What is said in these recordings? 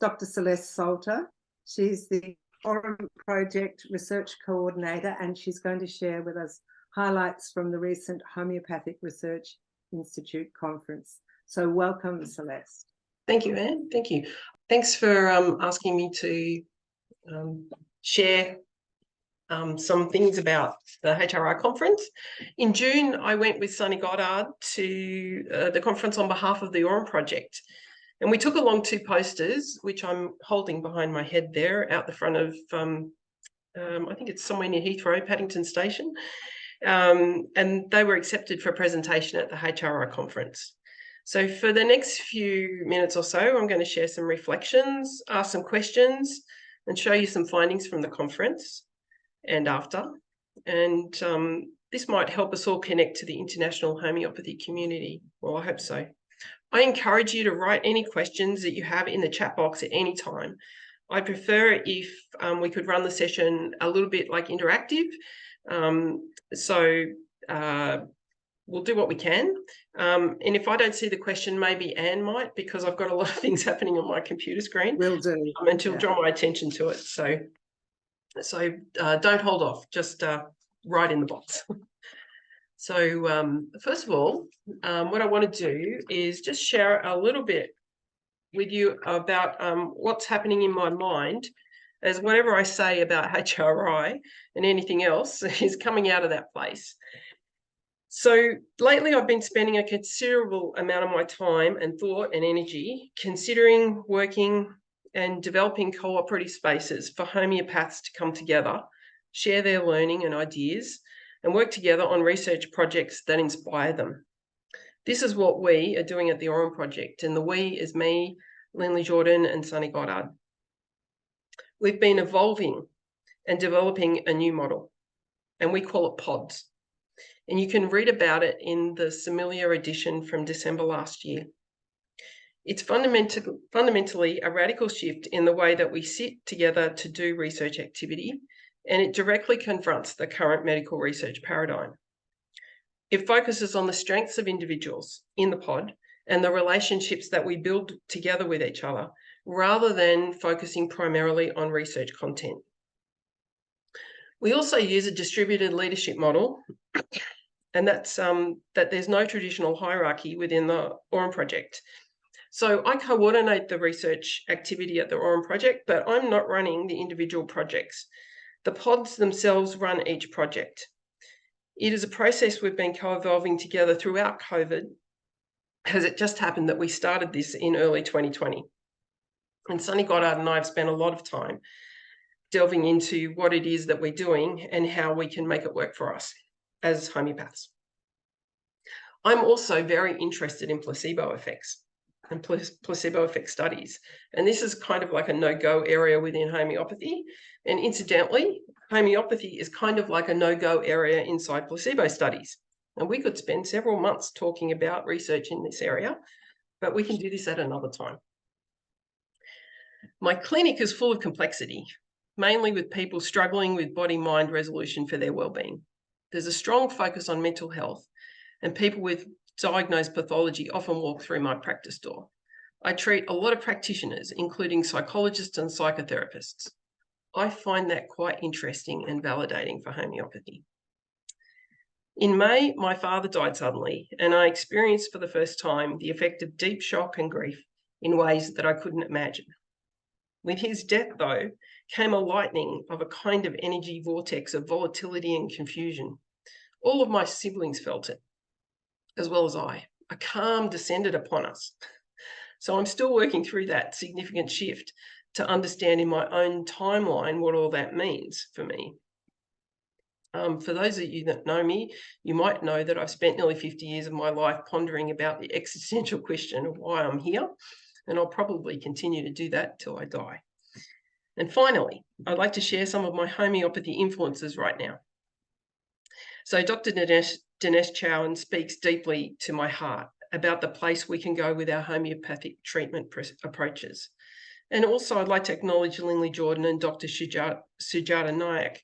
Dr. Celeste Salter. She's the Aurum Project Research Coordinator, and she's going to share with us highlights from the recent Homeopathic Research Institute conference. So welcome, Celeste. Thank you, Anne. Thank you. Thanks for asking me to share some things about the HRI conference. In June, I went with Sunny Goddard to the conference on behalf of the Aurum Project. And we took along 2 posters, which I'm holding behind my head there out the front of, I think it's somewhere near Heathrow, Paddington Station. And they were accepted for presentation at the HRI conference. So for the next few minutes or so, I'm going to share some reflections, ask some questions, and show you some findings from the conference and after. And this might help us all connect to the international homeopathy community. Well, I hope so. I encourage you to write any questions that you have in the chat box at any time. I prefer if we could run the session a little bit like interactive. We'll do what we can. And if I don't see the question, maybe Anne might, because I've got a lot of things happening on my computer screen. Will do. And she'll draw my attention to it. So don't hold off, just write in the box. So first of all, what I want to do is just share a little bit with you about what's happening in my mind, as whatever I say about HRI and anything else is coming out of that place. So lately I've been spending a considerable amount of my time and thought and energy considering, working and developing cooperative spaces for homeopaths to come together, share their learning and ideas, and work together on research projects that inspire them. This is what we are doing at the Aurum Project, and the we is me, Linlee Jordan and Sunny Goddard. We've been evolving and developing a new model, and we call it pods. And you can read about it in the Similia edition from December last year. It's fundamentally a radical shift in the way that we sit together to do research activity, and it directly confronts the current medical research paradigm. It focuses on the strengths of individuals in the pod and the relationships that we build together with each other, rather than focusing primarily on research content. We also use a distributed leadership model, and that's that there's no traditional hierarchy within the Aurum Project. So I coordinate the research activity at the Aurum Project, but I'm not running the individual projects. The pods themselves run each project. It is a process we've been co-evolving together throughout COVID, as it just happened that we started this in early 2020. And Sunny Goddard and I have spent a lot of time delving into what it is that we're doing and how we can make it work for us as homeopaths. I'm also very interested in placebo effects and placebo effect studies. And this is kind of like a no-go area within homeopathy. And incidentally, homeopathy is kind of like a no-go area inside placebo studies. And we could spend several months talking about research in this area, but we can do this at another time. My clinic is full of complexity, mainly with people struggling with body-mind resolution for their well-being. There's a strong focus on mental health, and people with diagnosed pathology often walk through my practice door. I treat a lot of practitioners, including psychologists and psychotherapists. I find that quite interesting and validating for homeopathy. In May, my father died suddenly, and I experienced for the first time the effect of deep shock and grief in ways that I couldn't imagine. With his death, though, came a lightning of a kind of energy vortex of volatility and confusion. All of my siblings felt it, as well as I. A calm descended upon us. So I'm still working through that significant shift to understand in my own timeline what all that means for me. For those of you that know me, you might know that I've spent nearly 50 years of my life pondering about the existential question of why I'm here, and I'll probably continue to do that till I die. And finally, I'd like to share some of my homeopathy influences right now. So Dr. Dinesh Chowan speaks deeply to my heart about the place we can go with our homeopathic treatment approaches. And also I'd like to acknowledge Linlee Jordan and Dr. Sujata Nayak.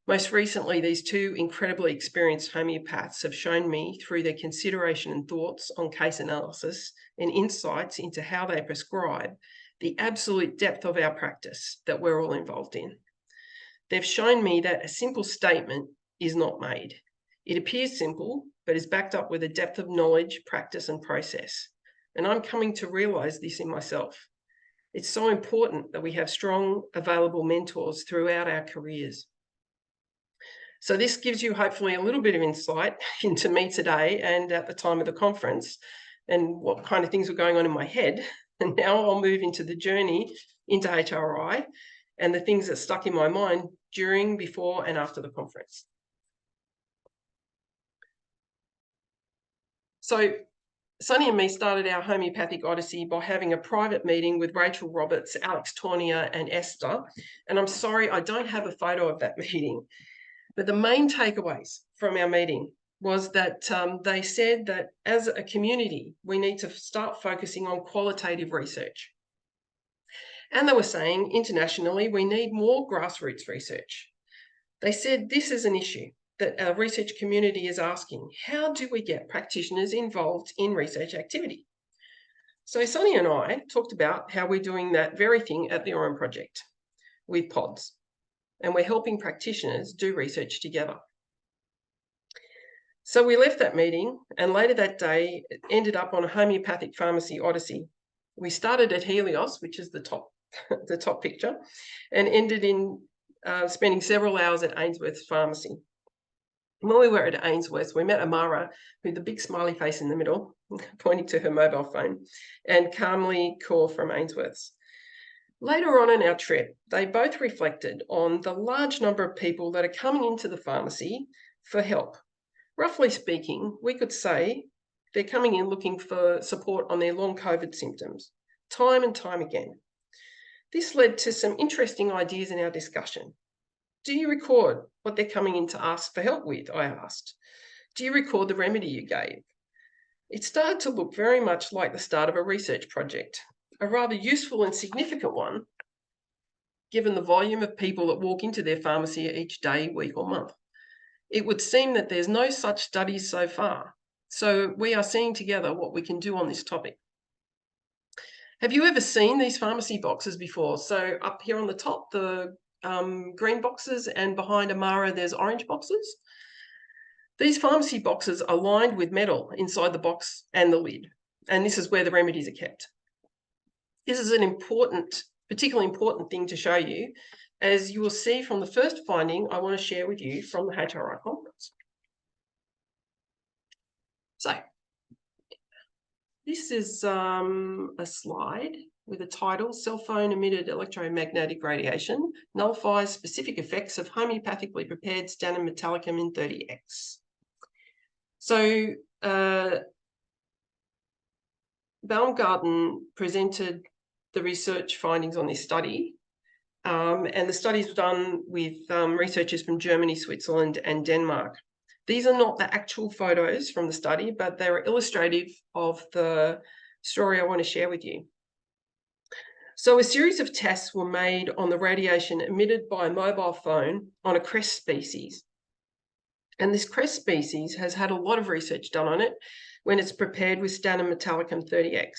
Most recently, these 2 incredibly experienced homeopaths have shown me through their consideration and thoughts on case analysis and insights into how they prescribe, the absolute depth of our practice that we're all involved in. They've shown me that a simple statement is not made. It appears simple, but is backed up with a depth of knowledge, practice, and process. And I'm coming to realize this in myself. It's so important that we have strong, available mentors throughout our careers. So this gives you hopefully a little bit of insight into me today and at the time of the conference and what kind of things were going on in my head. And now I'll move into the journey into HRI and the things that stuck in my mind during, before, and after the conference. So Sunny and me started our Homeopathic Odyssey by having a private meeting with Rachel Roberts, Alex Tournier, and Esther. And I'm sorry, I don't have a photo of that meeting. But the main takeaways from our meeting was that they said that as a community, we need to start focusing on qualitative research. And they were saying internationally, we need more grassroots research. They said this is an issue that our research community is asking. How do we get practitioners involved in research activity? So Sunny and I talked about how we're doing that very thing at the Aurum Project with pods. And we're helping practitioners do research together. So we left that meeting and later that day ended up on a Homeopathic Pharmacy Odyssey. We started at Helios, which is the top picture, and ended in spending several hours at Ainsworth Pharmacy. When we were at Ainsworth, we met Amara, with the big smiley face in the middle, pointing to her mobile phone, and Calmly Kaur from Ainsworth's. Later on in our trip, they both reflected on the large number of people that are coming into the pharmacy for help. Roughly speaking, we could say they're coming in looking for support on their long COVID symptoms, time and time again. This led to some interesting ideas in our discussion. Do you record what they're coming in to ask for help with? I asked. Do you record the remedy you gave? It started to look very much like the start of a research project. A rather useful and significant one, given the volume of people that walk into their pharmacy each day, week, or month. It would seem that there's no such studies so far. So we are seeing together what we can do on this topic. Have you ever seen these pharmacy boxes before? So up here on the top, the green boxes, and behind Amara, there's orange boxes. These pharmacy boxes are lined with metal inside the box and the lid, and this is where the remedies are kept. This is an particularly important thing to show you, as you will see from the first finding I want to share with you from the HRI conference. So, this is a slide with a title, Cell Phone Emitted Electromagnetic Radiation Nullifies Specific Effects of Homeopathically Prepared Stannum Metallicum in 30X. So, Baumgarten presented the research findings on this study, and the studies were done with researchers from Germany, Switzerland, and Denmark. These are not the actual photos from the study, but they're illustrative of the story I want to share with you. So a series of tests were made on the radiation emitted by a mobile phone on a cress species. And this cress species has had a lot of research done on it when it's prepared with Stannum Metallicum 30X.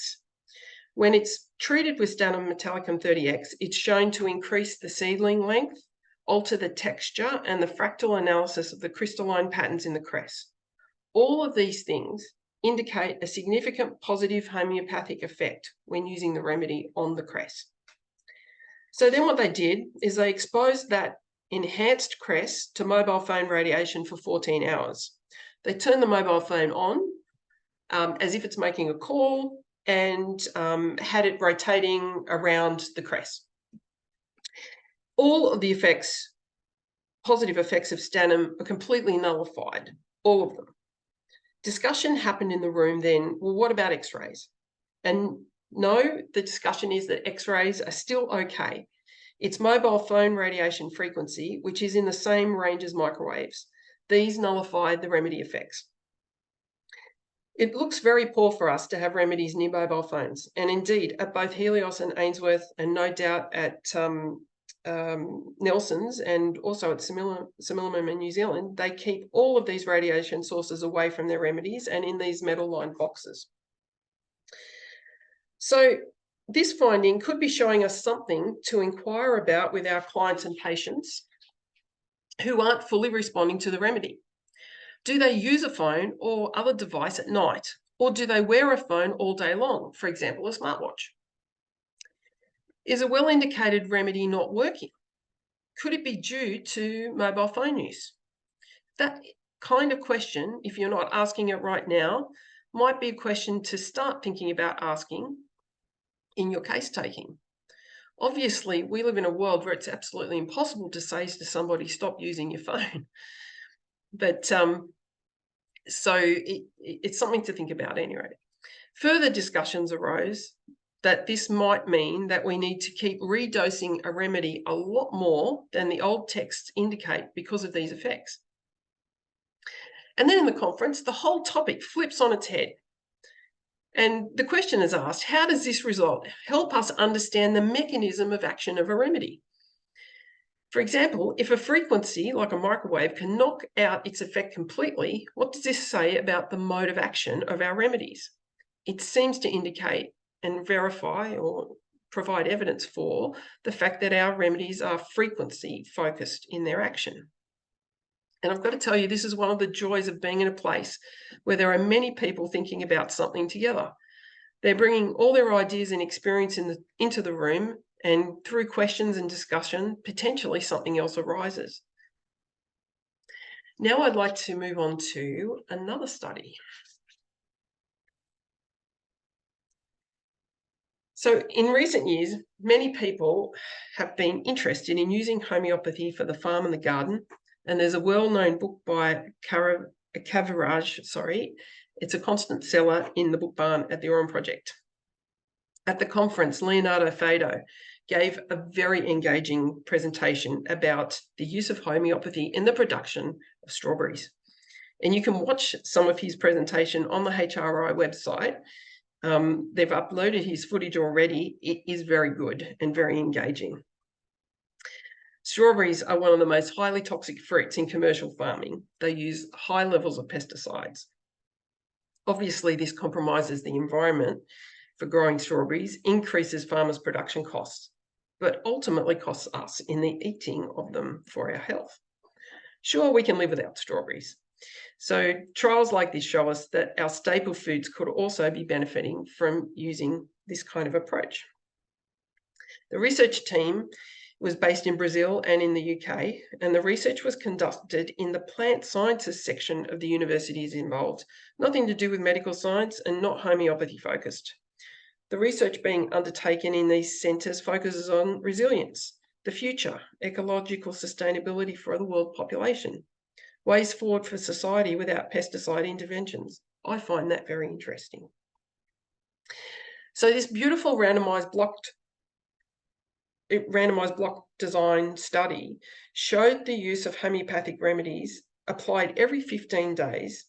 When it's treated with Stannum Metallicum 30X, it's shown to increase the seedling length, alter the texture, and the fractal analysis of the crystalline patterns in the cress. All of these things indicate a significant positive homeopathic effect when using the remedy on the cress. So then what they did is they exposed that enhanced cress to mobile phone radiation for 14 hours. They turned the mobile phone on as if it's making a call, and had it rotating around the cress. All of the effects, positive effects of Stannum, are completely nullified, all of them. Discussion happened in the room then, well, what about X-rays? And no, the discussion is that X-rays are still okay. It's mobile phone radiation frequency, which is in the same range as microwaves. These nullified the remedy effects. It looks very poor for us to have remedies near mobile phones. And indeed, at both Helios and Ainsworth, and no doubt at Nelson's and also at Simillimum in New Zealand, they keep all of these radiation sources away from their remedies and in these metal-lined boxes. So this finding could be showing us something to inquire about with our clients and patients who aren't fully responding to the remedy. Do they use a phone or other device at night? Or do they wear a phone all day long, for example, a smartwatch? Is a well-indicated remedy not working? Could it be due to mobile phone use? That kind of question, if you're not asking it right now, might be a question to start thinking about asking in your case taking. Obviously, we live in a world where it's absolutely impossible to say to somebody, stop using your phone. But so it's something to think about anyway. Further discussions arose that this might mean that we need to keep redosing a remedy a lot more than the old texts indicate because of these effects. And then in the conference, the whole topic flips on its head. And the question is asked, how does this result help us understand the mechanism of action of a remedy? For example, if a frequency like a microwave can knock out its effect completely, what does this say about the mode of action of our remedies? It seems to indicate and verify or provide evidence for the fact that our remedies are frequency focused in their action. And I've got to tell you, this is one of the joys of being in a place where there are many people thinking about something together. They're bringing all their ideas and experience into the room, and through questions and discussion, potentially something else arises. Now I'd like to move on to another study. So in recent years, many people have been interested in using homeopathy for the farm and the garden. And there's a well-known book by Kaviraj, it's a constant seller in the book barn at the Aurum Project. At the conference, Leonardo Fado gave a very engaging presentation about the use of homeopathy in the production of strawberries. And you can watch some of his presentation on the HRI website. They've uploaded his footage already. It is very good and very engaging. Strawberries are one of the most highly toxic fruits in commercial farming. They use high levels of pesticides. Obviously, this compromises the environment for growing strawberries, increases farmers' production costs, but ultimately costs us in the eating of them for our health. Sure, we can live without strawberries. So trials like this show us that our staple foods could also be benefiting from using this kind of approach. The research team was based in Brazil and in the UK, and the research was conducted in the plant sciences section of the universities involved, nothing to do with medical science and not homeopathy focused. The research being undertaken in these centres focuses on resilience, the future, ecological sustainability for the world population, ways forward for society without pesticide interventions. I find that very interesting. So this beautiful randomized block design study showed the use of homeopathic remedies applied every 15 days,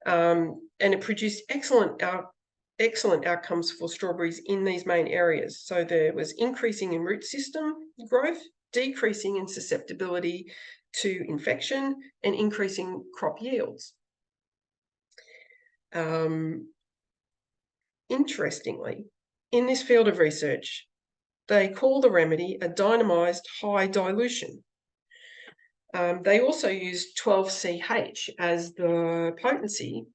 and it produced excellent outcomes for strawberries in these main areas. So there was increasing in root system growth, decreasing in susceptibility to infection, and increasing crop yields. Interestingly, in this field of research, they call the remedy a dynamized high dilution. They also use 12CH as the potency.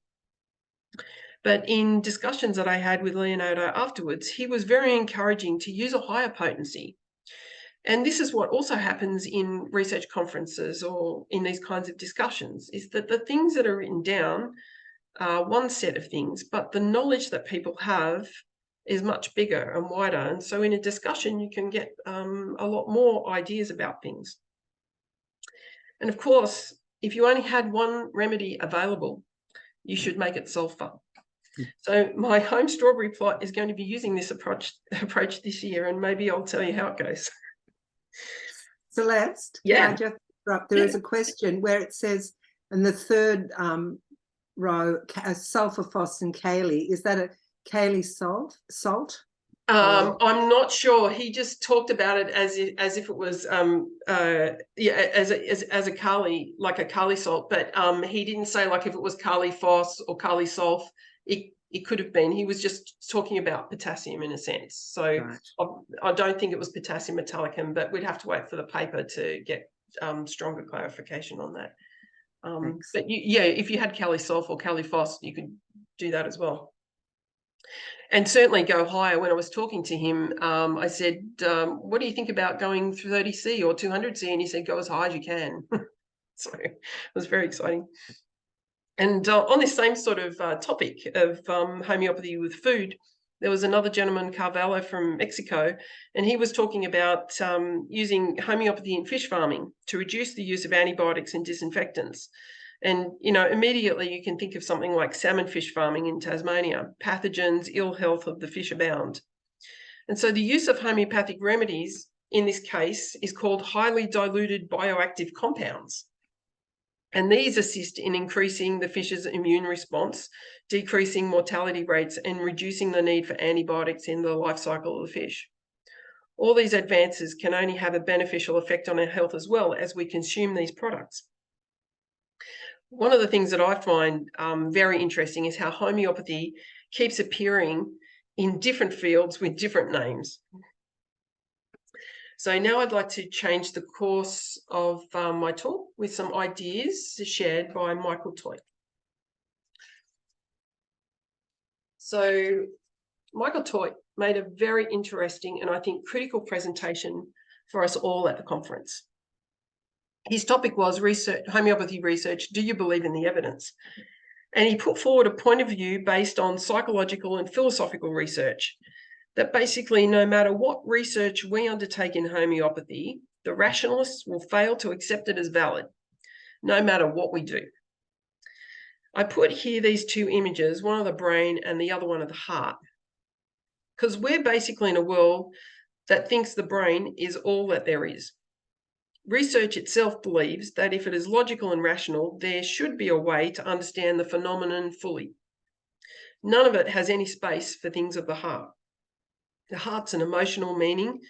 But in discussions that I had with Leonardo afterwards, he was very encouraging to use a higher potency. And this is what also happens in research conferences or in these kinds of discussions, is that the things that are written down are one set of things, but the knowledge that people have is much bigger and wider. And so in a discussion, you can get a lot more ideas about things. And of course, if you only had one remedy available, you should make it sulfur. So my home strawberry plot is going to be using this approach this year, and maybe I'll tell you how it goes. Celeste, yeah. can I just interrupt? There is a question where it says in the third row, sulfur and kali. Is that a kali salt? I'm not sure. He just talked about it as if it was as a kali, like a kali salt, but he didn't say like if it was kali phos or kali sulf. it could have been. He was just talking about potassium in a sense. So Right. I don't think it was potassium metallicum, but we'd have to wait for the paper to get stronger clarification on that. But if you had Calisulf or Califos, you could do that as well. And certainly go higher. When I was talking to him, I said, what do you think about going through 30C or 200C? And he said, go as high as you can. So it was very exciting. And on this same sort of topic of homeopathy with food, there was another gentleman, Carvalho from Mexico, and he was talking about using homeopathy in fish farming to reduce the use of antibiotics and disinfectants. And, immediately you can think of something like salmon fish farming in Tasmania. Pathogens, ill health of the fish abound. And so the use of homeopathic remedies in this case is called highly diluted bioactive compounds. And these assist in increasing the fish's immune response, decreasing mortality rates, and reducing the need for antibiotics in the life cycle of the fish. All these advances can only have a beneficial effect on our health as well as we consume these products. One of the things that I find very interesting is how homeopathy keeps appearing in different fields with different names. So now I'd like to change the course of my talk with some ideas shared by Michael Toit. So Michael Toit made a very interesting and I think critical presentation for us all at the conference. His topic was homeopathy research, do you believe in the evidence? And he put forward a point of view based on psychological and philosophical research that basically no matter what research we undertake in homeopathy, the rationalists will fail to accept it as valid, no matter what we do. I put here these two images, one of the brain and the other one of the heart, because we're basically in a world that thinks the brain is all that there is. Research itself believes that if it is logical and rational, there should be a way to understand the phenomenon fully. None of it has any space for things of the heart. The heart's an emotional meaning.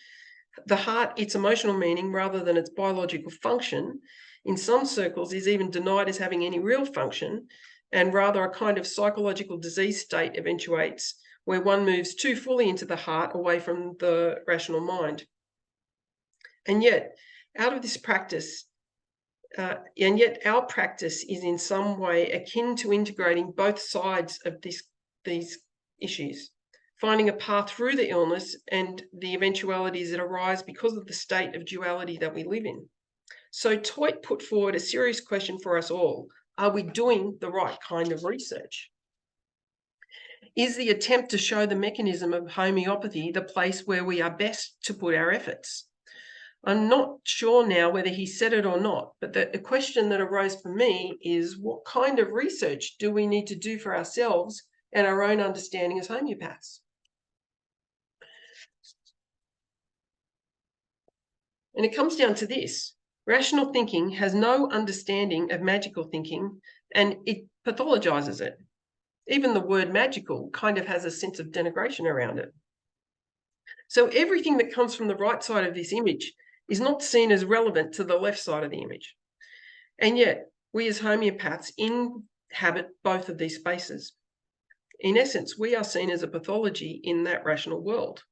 The heart, its emotional meaning rather than its biological function, in some circles is even denied as having any real function, and rather a kind of psychological disease state eventuates where one moves too fully into the heart away from the rational mind. And yet, out of this practice, our practice is in some way akin to integrating both sides of these issues, finding a path through the illness and the eventualities that arise because of the state of duality that we live in. So Toit put forward a serious question for us all. Are we doing the right kind of research? Is the attempt to show the mechanism of homeopathy the place where we are best to put our efforts? I'm not sure now whether he said it or not, but the question that arose for me is what kind of research do we need to do for ourselves and our own understanding as homeopaths? And it comes down to this. Rational thinking has no understanding of magical thinking and it pathologizes it. Even the word magical kind of has a sense of denigration around it. So everything that comes from the right side of this image is not seen as relevant to the left side of the image. And yet, we as homeopaths inhabit both of these spaces. In essence, we are seen as a pathology in that rational world.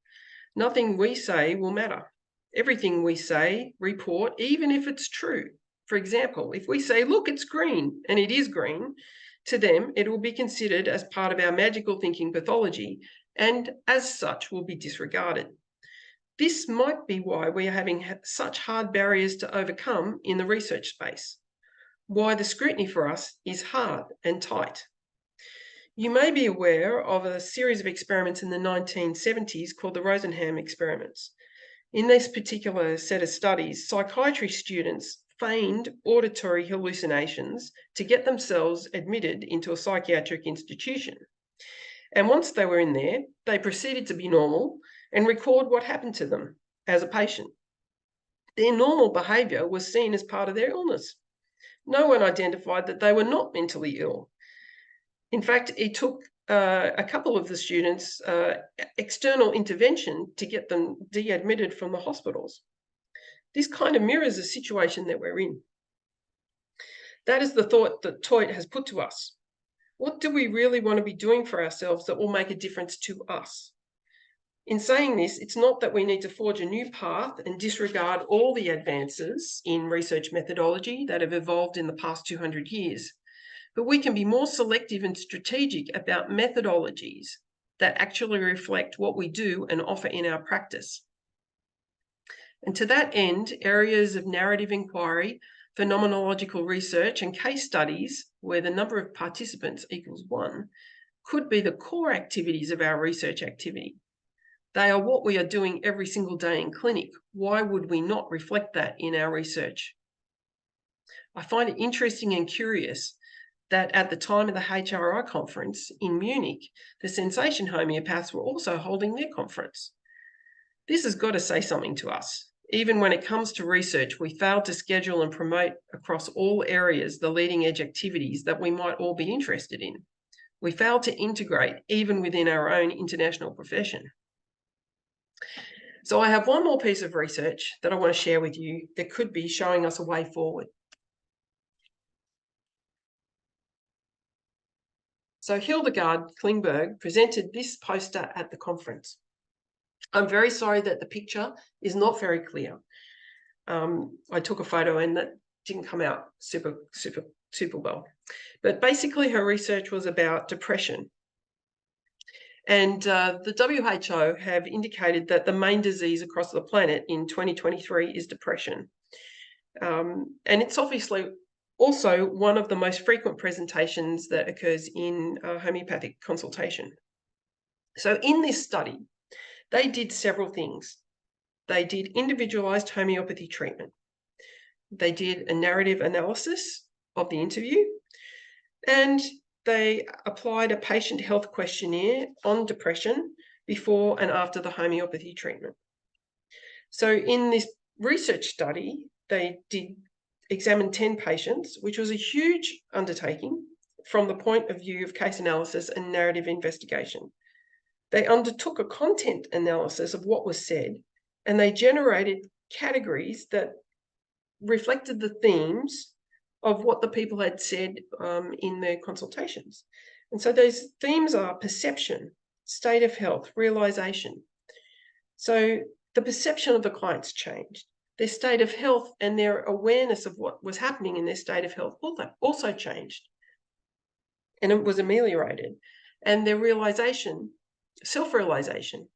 Nothing we say will matter. Everything we say, report, even if it's true. For example, if we say, look, it's green, and it is green, to them, it will be considered as part of our magical thinking pathology, and as such will be disregarded. This might be why we are having such hard barriers to overcome in the research space, why the scrutiny for us is hard and tight. You may be aware of a series of experiments in the 1970s called the Rosenham experiments. In this particular set of studies, psychiatry students feigned auditory hallucinations to get themselves admitted into a psychiatric institution. And once they were in there, they proceeded to be normal and record what happened to them as a patient. Their normal behaviour was seen as part of their illness. No one identified that they were not mentally ill. In fact, it took a couple of the students external intervention to get them de-admitted from the hospitals. This kind of mirrors the situation that we're in. That is the thought that Toit has put to us. What do we really want to be doing for ourselves that will make a difference to us? In saying this, it's not that we need to forge a new path and disregard all the advances in research methodology that have evolved in the past 200 years, but we can be more selective and strategic about methodologies that actually reflect what we do and offer in our practice. And to that end, areas of narrative inquiry, phenomenological research, and case studies where the number of participants equals 1 could be the core activities of our research activity. They are what we are doing every single day in clinic. Why would we not reflect that in our research? I find it interesting and curious that at the time of the HRI conference in Munich, the sensation homeopaths were also holding their conference. This has got to say something to us. Even when it comes to research, we fail to schedule and promote across all areas the leading edge activities that we might all be interested in. We fail to integrate even within our own international profession. So I have one more piece of research that I want to share with you that could be showing us a way forward. So Hildegard Klingberg presented this poster at the conference. I'm very sorry that the picture is not very clear. I took a photo and that didn't come out super well. But basically her research was about depression. And the WHO have indicated that the main disease across the planet in 2023 is depression. And it's obviously also one of the most frequent presentations that occurs in homeopathic consultation. So in this study, they did several things. They did individualized homeopathy treatment. They did a narrative analysis of the interview, and they applied a patient health questionnaire on depression before and after the homeopathy treatment. So in this research study, they did examine 10 patients, which was a huge undertaking from the point of view of case analysis and narrative investigation. They undertook a content analysis of what was said, and they generated categories that reflected the themes of what the people had said in their consultations. And so those themes are perception, state of health, realization. So the perception of the clients changed. Their state of health and their awareness of what was happening in their state of health also changed. And it was ameliorated. And their realization, self-realization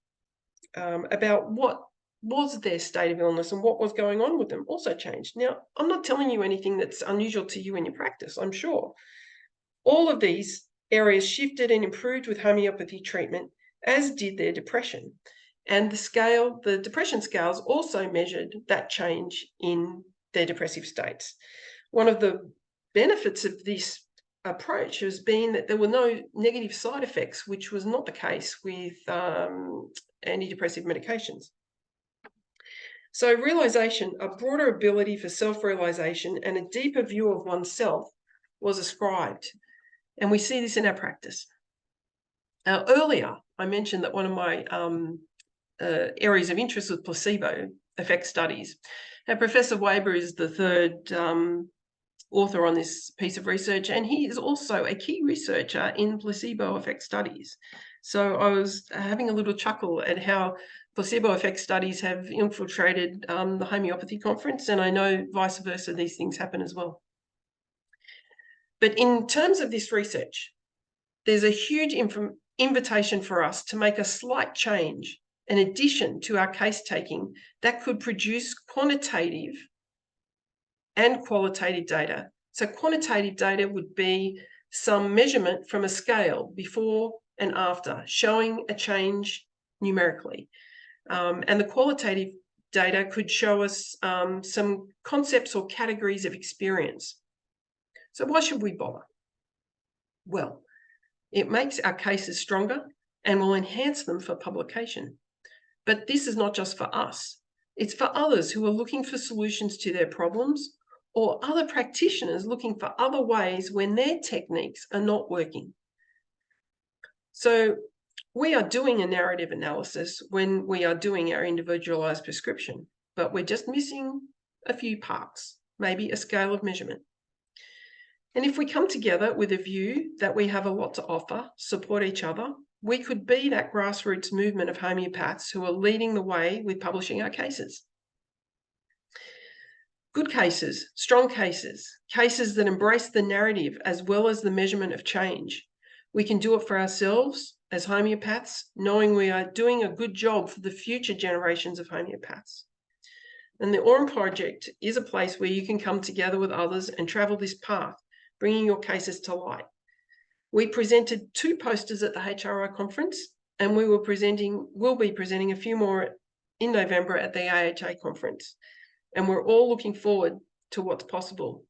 about what was their state of illness and what was going on with them also changed. Now, I'm not telling you anything that's unusual to you in your practice, I'm sure. All of these areas shifted and improved with homeopathy treatment, as did their depression. And the depression scales also measured that change in their depressive states. One of the benefits of this approach has been that there were no negative side effects, which was not the case with antidepressive medications. So realization, a broader ability for self-realization and a deeper view of oneself was ascribed. And we see this in our practice. Earlier, I mentioned that one of my areas of interest was placebo effect studies. Now, Professor Weber is the third author on this piece of research, and he is also a key researcher in placebo effect studies. So I was having a little chuckle at how placebo effect studies have infiltrated the homeopathy conference, and I know vice versa, these things happen as well. But in terms of this research, there's a huge invitation for us to make a slight change, an addition to our case taking that could produce quantitative and qualitative data. So quantitative data would be some measurement from a scale before and after, showing a change numerically. And the qualitative data could show us some concepts or categories of experience. So why should we bother? Well, it makes our cases stronger and will enhance them for publication. But this is not just for us. It's for others who are looking for solutions to their problems, or other practitioners looking for other ways when their techniques are not working. So we are doing a narrative analysis when we are doing our individualized prescription, but we're just missing a few parts, maybe a scale of measurement. And if we come together with a view that we have a lot to offer, support each other, we could be that grassroots movement of homeopaths who are leading the way with publishing our cases. Good cases, strong cases, cases that embrace the narrative as well as the measurement of change. We can do it for ourselves as homeopaths, knowing we are doing a good job for the future generations of homeopaths. And the Aurum Project is a place where you can come together with others and travel this path, bringing your cases to light. We presented 2 posters at the HRI conference, and we'll be presenting a few more in November at the AHA conference. And we're all looking forward to what's possible.